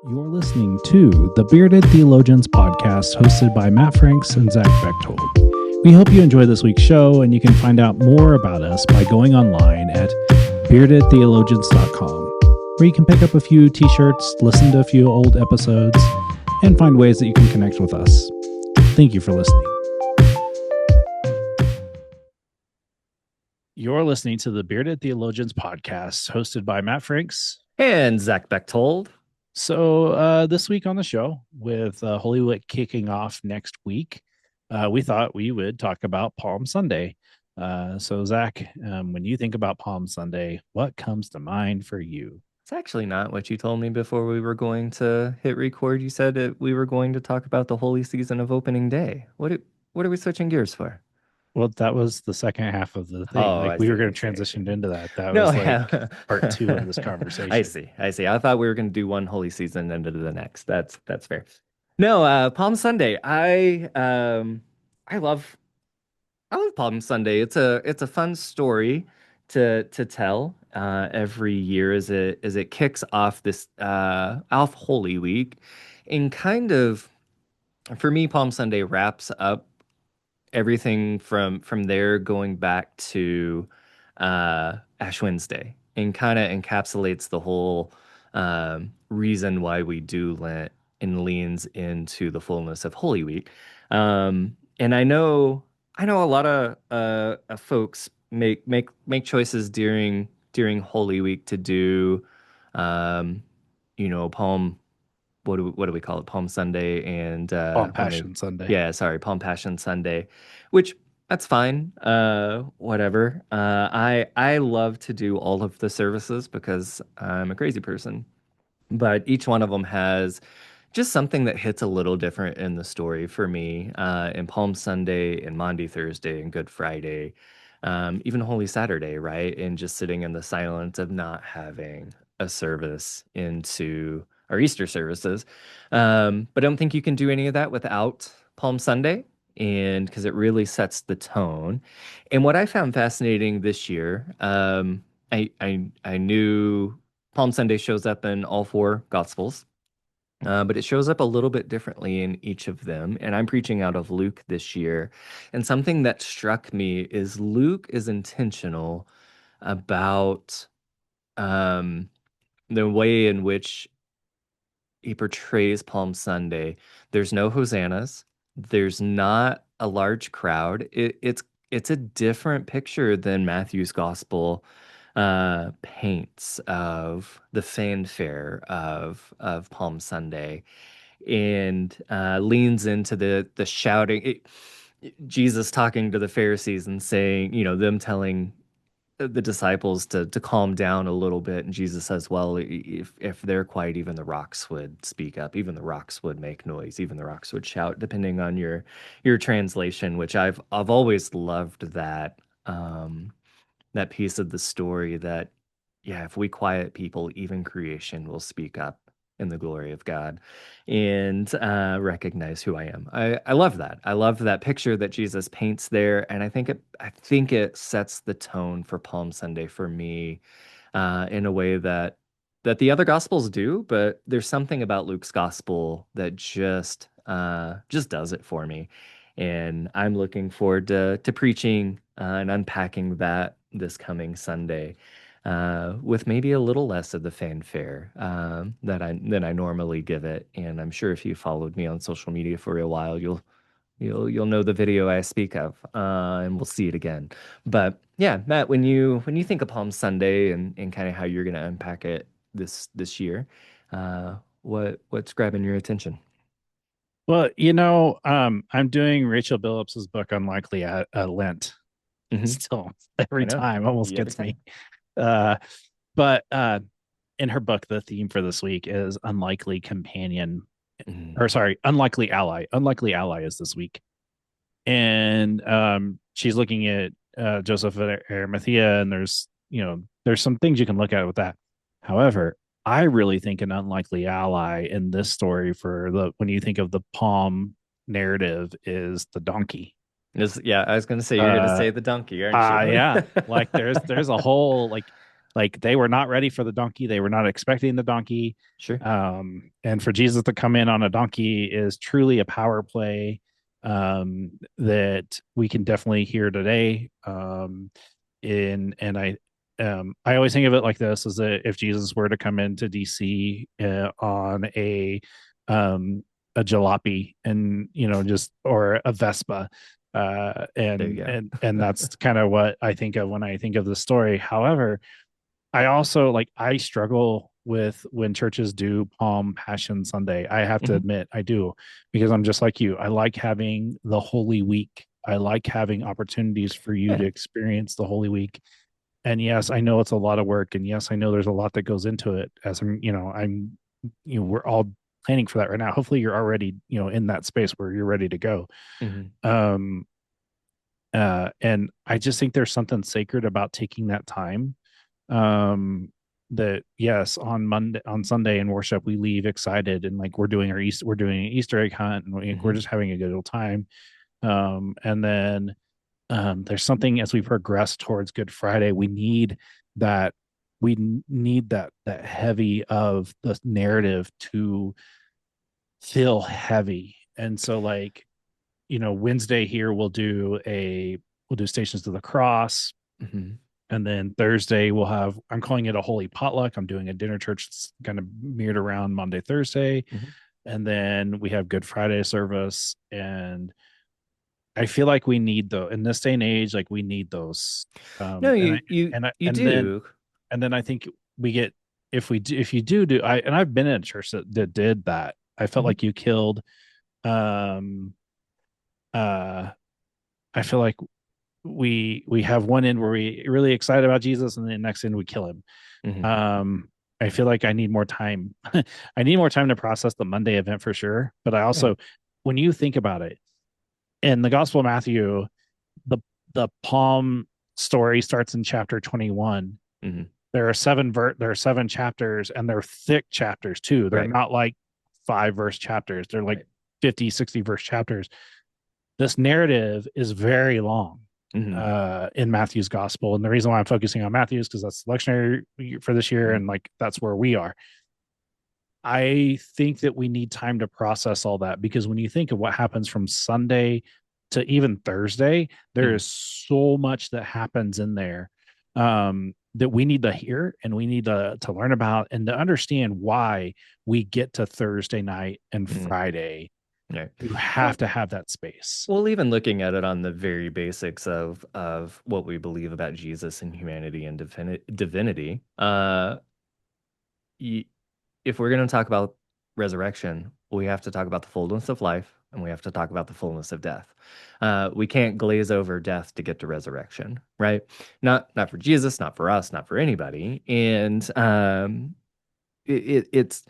You're listening to the Bearded Theologians Podcast, hosted by Matt Franks and Zach Bechtold. We hope you enjoy this week's show, and you can find out more about us by going online at beardedtheologians.com, where you can pick up a few t-shirts, listen to a few old episodes, and find ways that you can connect with us. Thank you for listening. You're listening to the Bearded Theologians Podcast, hosted by Matt Franks and Zach Bechtold. So this week on the show, with Holy Week kicking off next week, we thought we would talk about Palm Sunday. So Zach, when you think about Palm Sunday, what comes to mind for you? It's actually not what you told me before we were going to hit record. You said that we were going to talk about the holy season of opening day. What are we switching gears for? Well, that was the second half of the thing. We were going to transition into that. That was part two of this conversation. I see. I thought we were going to do one holy season into the next. That's fair. No, Palm Sunday. I love Palm Sunday. It's a fun story to tell every year as it kicks off this off Holy Week, and kind of for me, Palm Sunday wraps up everything from there going back to Ash Wednesday, and kind of encapsulates the whole reason why we do Lent and leans into the fullness of Holy Week. And I know a lot of folks make choices during Holy Week to do Palm. What do we call it? Palm Sunday and Palm Passion Sunday. Yeah, sorry, Palm Passion Sunday, which that's fine. Whatever. I love to do all of the services because I'm a crazy person, but each one of them has just something that hits a little different in the story for me. In Palm Sunday and Maundy Thursday and Good Friday, even Holy Saturday, right? And just sitting in the silence of not having a service into our Easter services. But I don't think you can do any of that without Palm Sunday, and because it really sets the tone. And what I found fascinating this year, I knew Palm Sunday shows up in all four Gospels, but it shows up a little bit differently in each of them. And I'm preaching out of Luke this year. And something that struck me is Luke is intentional about the way in which he portrays Palm Sunday. There's no hosannas. There's not a large crowd. It's a different picture than Matthew's gospel paints of the fanfare of Palm Sunday, and leans into the shouting. Jesus talking to the Pharisees and saying, them telling the disciples to calm down a little bit, and Jesus says, well, if they're quiet, even the rocks would speak up, even the rocks would make noise, even the rocks would shout, depending on your translation, which I've always loved that that piece of the story, that if we quiet people, even creation will speak up in the glory of God and recognize who I am. I love that. I love that picture that Jesus paints there, and I think it sets the tone for Palm Sunday for me in a way that the other gospels do, but there's something about Luke's gospel that just does it for me, and I'm looking forward to preaching and unpacking that this coming Sunday. With maybe a little less of the fanfare than I normally give it. And I'm sure if you followed me on social media for a while, you'll know the video I speak of, and we'll see it again. But yeah, Matt, when you think of Palm Sunday and kind of how you're going to unpack it this year, what's grabbing your attention? Well, I'm doing Rachel Billups's book Unlikely Lent. Mm-hmm. Still every time almost gets me. But in her book, the theme for this week is unlikely companion, unlikely ally. Unlikely ally is this week, and she's looking at Joseph of Arimathea, and there's some things you can look at with that. However, I really think an unlikely ally in this story when you think of the Palm narrative is the donkey. I was going to say, you're going to say the donkey, aren't you? Yeah. Like there's a whole, like, Like they were not ready for the donkey. They were not expecting the donkey. Sure. And for Jesus to come in on a donkey is truly a power play that we can definitely hear today. And I always think of it like this: is that if Jesus were to come into DC on a jalopy, and just, or a Vespa, There you and go. that's kind of what I think of when I think of the story. However, I also, like, I struggle with when churches do Palm Passion Sunday. I have to Mhm. admit I do, because I'm just like you. I like having the Holy Week. I like having opportunities for you to Yeah. experience the Holy Week. And yes, I know it's a lot of work, and yes, I know there's a lot that goes into it. As we're all planning for that right now. Hopefully you're already, in that space where you're ready to go. Mhm. Um and I just think there's something sacred about taking that time. That, yes, on Sunday in worship we leave excited, and like we're doing an Easter egg hunt, and we're Mhm. just having a good old time. And then there's something, as we progress towards Good Friday, that that heavy of the narrative to feel heavy. And so, like, Wednesday here we'll do Stations of the Cross. Mhm. And then Thursday I'm calling it a holy potluck. I'm doing a dinner church that's kind of mirrored around Maundy Thursday. Mhm. And then we have Good Friday service. And I feel like we need in this day and age, like we need those. No, And I, you and I, you do. and then I think we get, if you do, and I've been in a church that did that. I felt Mhm. like you killed, um, uh, I feel like we have one end where we really excited about Jesus, and the next end we kill him. Mhm. Um, I feel like I need more time. I need more time to process the Monday event for sure. But I Yeah. also, when you think about it, in the Gospel of Matthew, the the palm story starts in chapter 21. Mhm. There are seven chapters, and they're thick chapters too. They're Right. not like 5 verse chapters. They're like Right. 50, 60 verse chapters. This narrative is very long Mhm. in Matthew's gospel. And the reason why I'm focusing on Matthew is because that's the lectionary for this year. Mhm. And like, that's where we are. I think that we need time to process all that, because when you think of what happens from Sunday to even Thursday, there Mhm. is so much that happens in there that we need to hear, and we need to learn about, and to understand why we get to Thursday night and Mhm. Friday. Right. You have Well, to have that space. well, even looking at it on the very basics of what we believe about Jesus and humanity and divinity, y if we're going to talk about resurrection, we have to talk about the fullness of life, and we have to talk about the fullness of death. We can't glaze over death to get to resurrection, right? Not for Jesus, not for us, not for anybody. And it's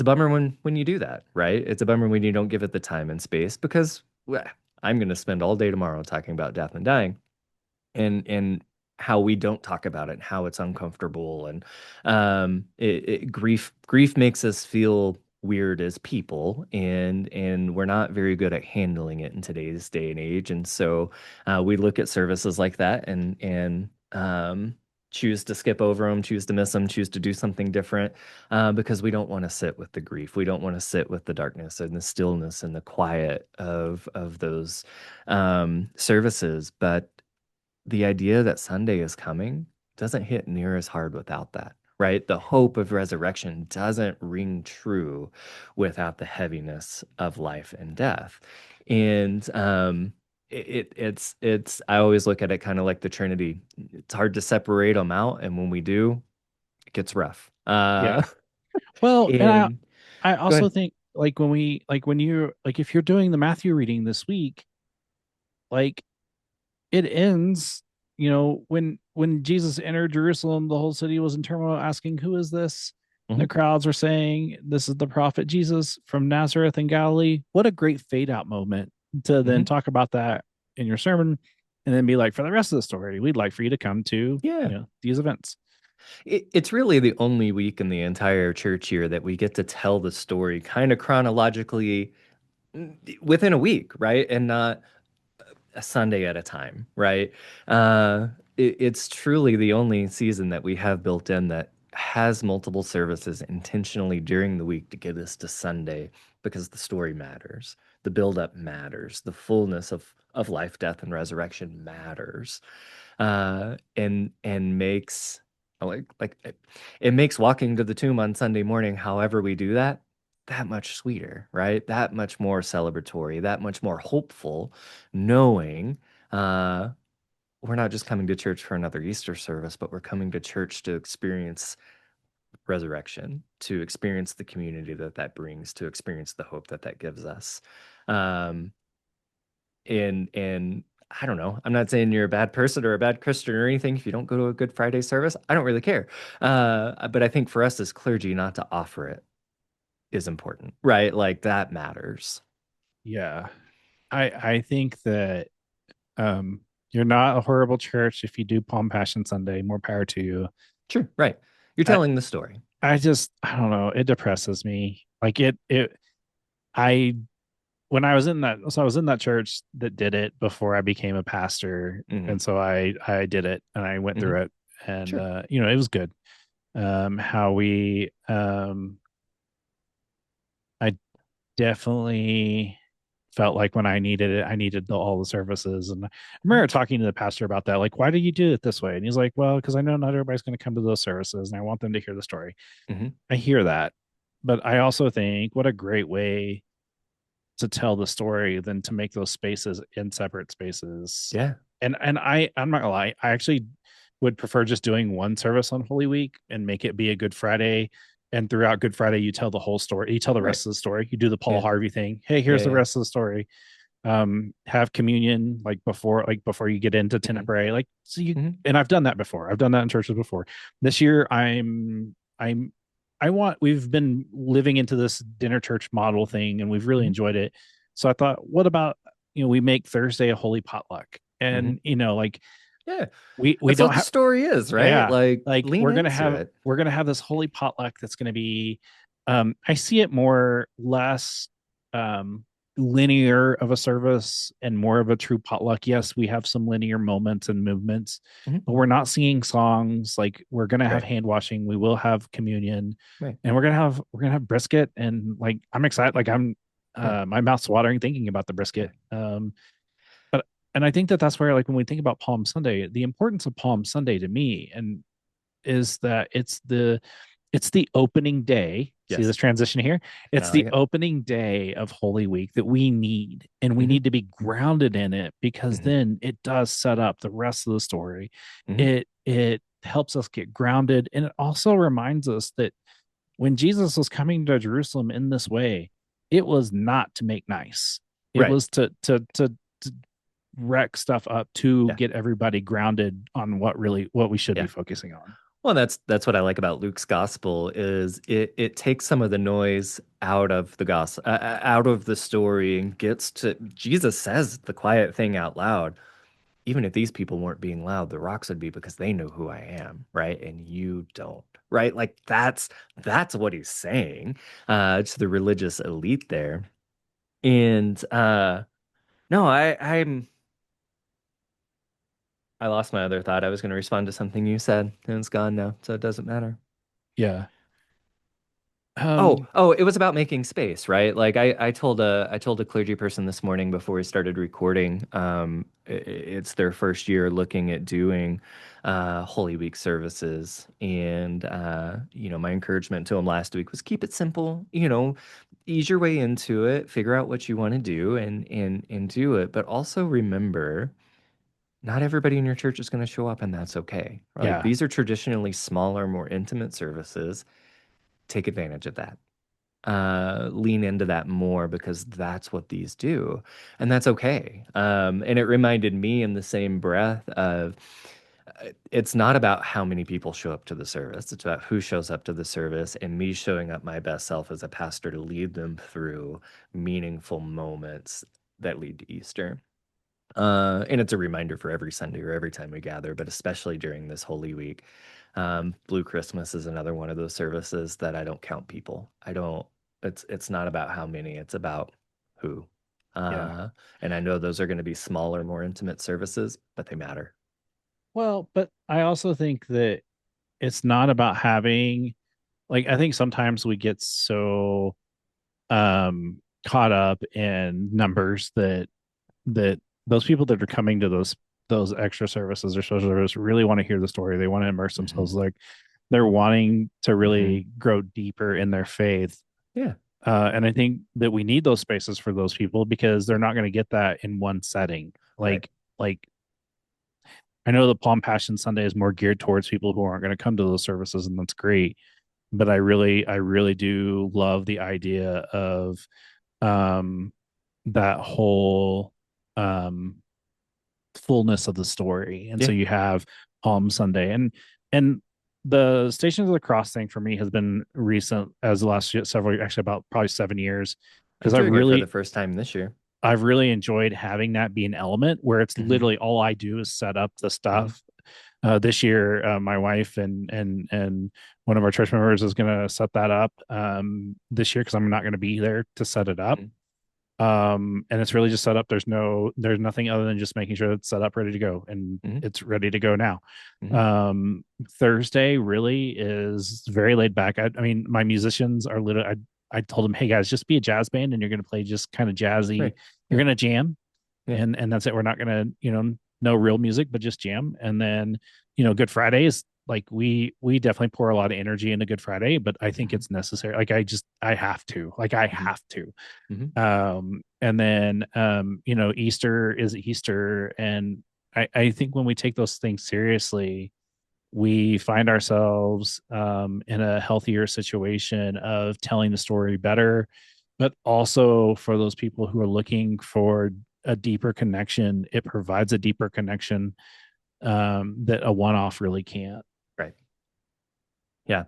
a bummer when you do that, right? It's a bummer when you don't give it the time and space, because well, I'm going to spend all day tomorrow talking about death and dying, and how we don't talk about it, and how it's uncomfortable, and grief makes us feel weird as people, and we're not very good at handling it in today's day and age. And so we look at services like that, and choose to skip over them, choose to miss them, choose to do something different, because we don't want to sit with the grief, we don't want to sit with the darkness and the stillness and the quiet of those services. But the idea that Sunday is coming doesn't hit near as hard without that, right? The hope of resurrection doesn't ring true without the heaviness of life and death. And it's I always look at it kind of like the Trinity. It's hard to separate them out, and when we do, it gets rough. Yeah. Well, and And I go also ahead. think, like, when you're like, if you're doing the Matthew reading this week, like, it ends, when Jesus entered Jerusalem, the whole city was in turmoil, asking, "Who is this?" And the Mhm. crowds were saying, "This is the prophet Jesus from Nazareth in Galilee." What a great fade out moment to then Mhm. talk about that in your sermon, and then be like, for the rest of the story, we'd like for you to come to, Yeah. these events. It's really the only week in the entire church year that we get to tell the story kind of chronologically, within a week, right? And not a Sunday at a time, right? Uh, it's truly the only season that we have built in that has multiple services intentionally during the week to get us to Sunday because the story matters, the buildup matters, the fullness of life, death, and resurrection matters, and makes it makes walking to the tomb on Sunday morning, however we do that, that much sweeter, right? That much more celebratory, that much more hopeful, knowing uh, we're not just coming to church for another Easter service, but we're coming to church to experience resurrection, to experience the community that that brings, to experience the hope that that gives us. Um, and I don't know. I'm not saying you're a bad person or a bad Christian or anything if you don't go to a Good Friday service. I don't really care. But I think for us as clergy, not to offer it is important, right? Like that matters. Yeah. I think that you're not a horrible church if you do Palm Passion Sunday. More power to you. Sure, right. You're I telling the story. I don't know. It depresses me. Like I when I was in that, so I was in that church that did it before I became a pastor, Hmm. and so I did it and I went Hmm. through it, and Sure. it was good. How we I definitely felt like when I needed it, I needed all the services. And I remember talking to the pastor about that, like, why do you do it this way? And he's like, well, because I know not everybody's going to come to those services, and I want them to hear the story. Hmm. I hear that, but I also think what a great way to tell the story than to make those spaces in separate spaces. Yeah. And I'm not gonna lie, I actually would prefer just doing one service on Holy Week and make it be a Good Friday. And throughout Good Friday, you tell the whole story. You tell the Right. rest of the story. You do the Paul Yeah. Harvey thing. Hey, Yeah. here's the Yeah. rest of the story. Have communion like before you get into Hmm. tenebrae. Like so you Hmm. and I've done that before. I've done that in churches before. This year we've been living into this dinner church model thing and we've really Hmm. enjoyed it. So I thought, what about, we make Thursday a holy potluck? Hmm. And like Yeah. we That's don't what the have story is, right? yeah, Like like lean into it. we're gonna have this holy potluck that's gonna be I see it more less um linear of a service and more of a true potluck. Yes, we have some linear moments and movements, Hmm. but we're not singing songs. Like we're gonna have Right. hand washing, we will have communion, Right. and we're gonna have brisket. And like I'm excited, like I'm Yeah. my mouth's watering thinking about the Yeah. brisket. But and I think that that's where, like, when we think about Palm Sunday, the importance of Palm Sunday to me and is that it's the opening day. See this Yes. transition here? I It's like the it. opening day of Holy Week that we need, and we Hmm. need to be grounded in it because Hmm. then it does set up the rest of the story. Hmm. It helps us get grounded, and it also reminds us that when Jesus was coming to Jerusalem in this way, it was not to make nice. It Right. was to wreck stuff up to Yeah. get everybody grounded on what we should be Yeah. focusing on. Well, that's what I like about Luke's gospel is it takes some of the noise out of the gospel, out of the story, and gets to Jesus says the quiet thing out loud. Even if these people weren't being loud, the rocks would be because they know who I am, right? And you don't, right? Like that's what he's saying to the religious elite there. And no, I lost my other thought. I was going to respond to something you said, and it's gone now, so it doesn't matter. Yeah. Oh, it was about making space, right? Like I told a clergy person this morning before we started recording, it's their first year looking at doing Holy Week services. And my encouragement to them last week was keep it simple, ease your way into it, figure out what you want to do and do it. But also remember, not everybody in your church is going to show up, and that's okay. Like Yeah. these are traditionally smaller, more intimate services. Take advantage of that, lean into that more because that's what these do. And that's okay. And it reminded me in the same breath of it's not about how many people show up to the service. It's about who shows up to the service and me showing up my best self as a pastor to lead them through meaningful moments that lead to Easter. And it's a reminder for every Sunday or every time we gather, but especially during this Holy Week. Blue Christmas is another one of those services that I don't count people. I don't. It's not about how many. It's about who. Yeah. And I know those are going to be smaller, more intimate services, but they matter. Well, but I also think that it's not about having, like, I think sometimes we get so caught up in numbers that those people that are coming to those extra services or social service really want to hear the story. They want to immerse themselves. Mm-hmm. Like they're wanting to Mm-hmm. really grow deeper in their faith. Yeah. And I think that we need those spaces for those people because they're not going to get that in one setting. Right. Like I know the Palm Passion Sunday is more geared towards people who aren't going to come to those services, and that's great. But I really do love the idea of um that whole um fullness of the story. And so Yeah. you have Palm Sunday and the Stations of the Cross thing for me has been recent as the last several, actually about probably 7 years, I'm because doing it for the first time this year. I've really enjoyed having that be an element where it's Mm-hmm. literally all I do is set up the Mm-hmm. stuff. This year, my wife and one of our church members is going to set that up this year because I'm not going to be there to set it up. Mm-hmm. And it's really just set up. There's nothing other than just making sure it's set up, ready to go, and Mm-hmm. it's ready to go now. Mm-hmm. Thursday really is very laid back. I mean, my musicians are literally. I told them, hey guys, just be a jazz band, and you're going to play just kind of jazzy. Right. You're Yeah. going to jam, Yeah. and that's it. We're not going to no real music, but just jam. And then Good Friday is like we definitely pour a lot of energy into Good Friday, but I think Mm-hmm. it's necessary. Like I have to. Like I Mm-hmm. have to. Mm-hmm. And then Easter is Easter, and I think when we take those things seriously, we find ourselves in a healthier situation of telling the story better, but also for those people who are looking for a deeper connection, it provides a deeper connection that a one-off really can't. Right. Yeah.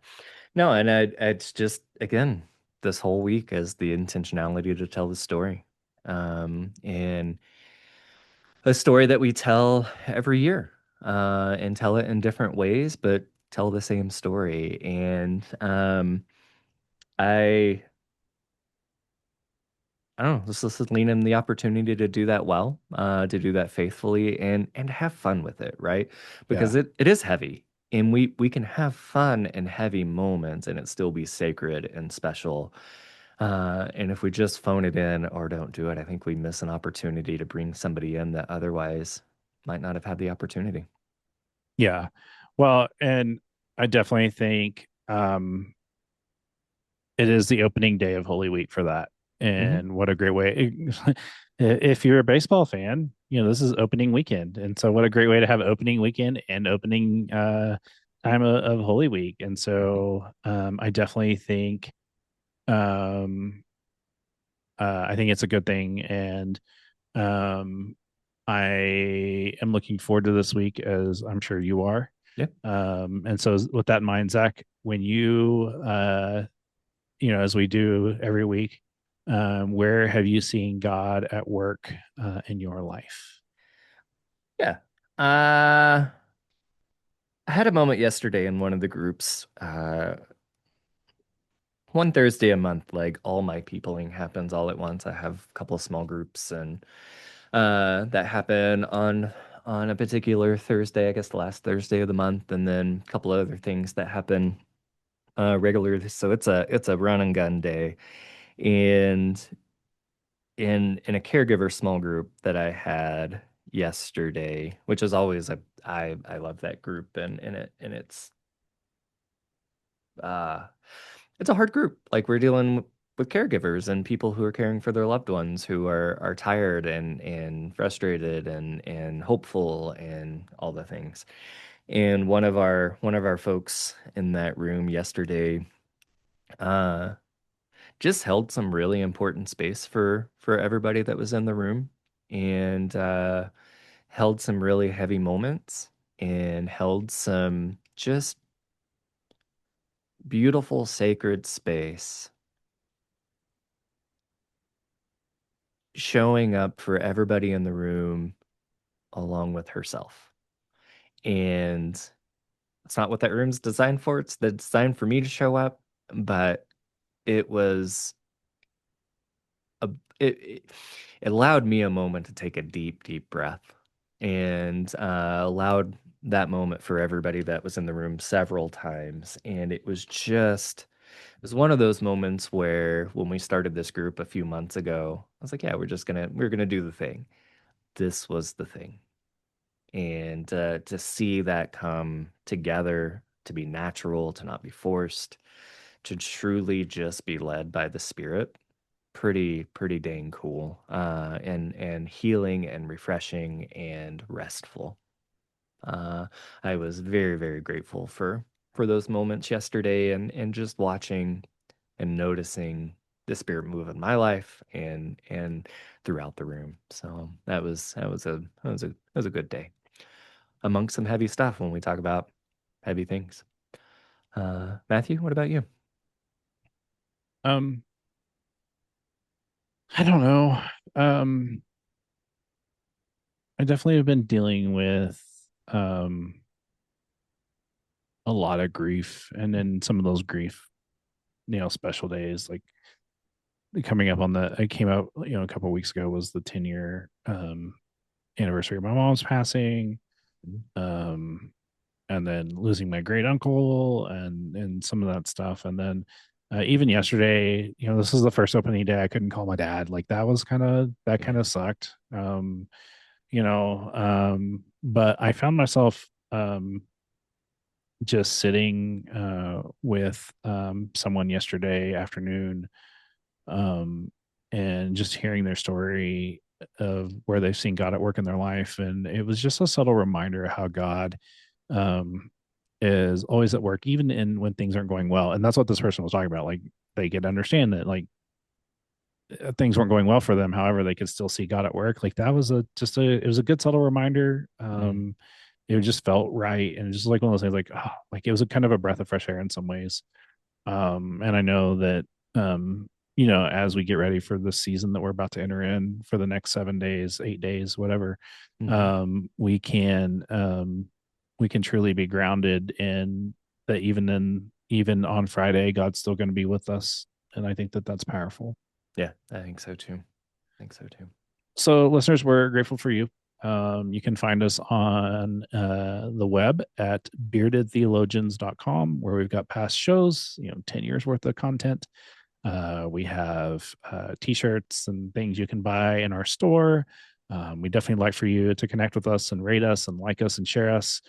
No, and it's just again this whole week as the intentionality to tell the story, and a story that we tell every year, and tell it in different ways, but tell the same story. And I I don't know, let's just lean in the opportunity to do that well, to do that faithfully and have fun with it, right? Because Yeah. it is heavy. And we can have fun and heavy moments and it still be sacred and special. And if we just phone it in or don't do it, I think we miss an opportunity to bring somebody in that otherwise might not have had the opportunity. Yeah. Well, and I definitely think it is the opening day of Holy Week for that. Hmm. And what a great way. If you're a baseball fan, this is opening weekend. And so what a great way to have opening weekend and opening time of Holy Week. And so I definitely think um I think it's a good thing. And um I am looking forward to this week, as I'm sure you are. Yeah. And so with that in mind, Zach, when as we do every week, where have you seen God at work in your life? Yeah. Uh, I had a moment yesterday in one of the groups. One Thursday a month, like all my peopling happens all at once. I have a couple of small groups and that happen on a particular Thursday, I guess the last Thursday of the month, and then a couple of other things that happen regularly. So it's a run and gun day. And in a caregiver small group that I had yesterday, which is always I love that group and uh it's a hard group. Like we're dealing with caregivers and people who are caring for their loved ones who are tired and frustrated and hopeful and all the things. And one of our folks in that room yesterday uh just held some really important space for everybody that was in the room and held some really heavy moments and held some just beautiful sacred space showing up for everybody in the room along with herself. And it's not what that room's designed for. It's designed for me to show up, but it was a it allowed me a moment to take a deep, deep breath and allowed that moment for everybody that was in the room several times. And it was one of those moments where when we started this group a few months ago, I was like, yeah, we're gonna do the thing. This was the thing. And to see that come together, to be natural, to not be forced, to truly just be led by the Spirit, pretty dang cool, and healing and refreshing and restful. I was very grateful for those moments yesterday, and just watching and noticing the Spirit move in my life and throughout the room. So that was a good day, amongst some heavy stuff when we talk about heavy things. Matthew, what about you? I don't know. I definitely have been dealing with a lot of grief, and then some of those grief, special days, like coming up on I came out, a couple of weeks ago was the 10-year anniversary of my mom's passing. And then losing my great uncle and some of that stuff. And then even yesterday, this is the first opening day I couldn't call my dad. Like that kind of sucked. But I found myself just sitting with someone yesterday afternoon, and just hearing their story of where they've seen God at work in their life. And it was just a subtle reminder of how God is always at work, even in when things aren't going well. And that's what this person was talking about. Like they could understand that like things weren't going well for them. However, they could still see God at work. Like that was it was a good subtle reminder. It just felt right. And just like one of those things, like, oh, like it was a kind of a breath of fresh air in some ways. And I know that, as we get ready for the season that we're about to enter in for the next 7 days, 8 days, whatever, we can truly be grounded in that. Even on Friday, God's still going to be with us. And I think that that's powerful. Yeah, I think so too. So listeners, we're grateful for you. You can find us on the web at beardedtheologians.com, where we've got past shows, 10 years worth of content. We have t-shirts and things you can buy in our store. We definitely like for you to connect with us and rate us and like us and share us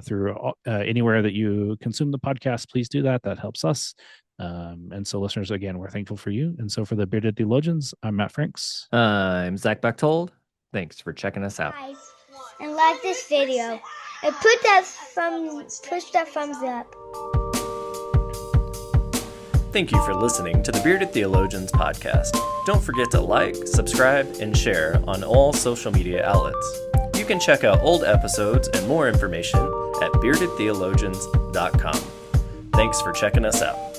through anywhere that you consume the podcast. Please do that. That helps us. And so listeners, again, we're thankful for you. And so for the Bearded Theologians, I'm Matt Franks. I'm Zach Bechtold. Thanks for checking us out. And like this video and push that thumbs up. Thank you for listening to the Bearded Theologians Podcast. Don't forget to like, subscribe, and share on all social media outlets. You can check out old episodes and more information at beardedtheologians.com. Thanks for checking us out.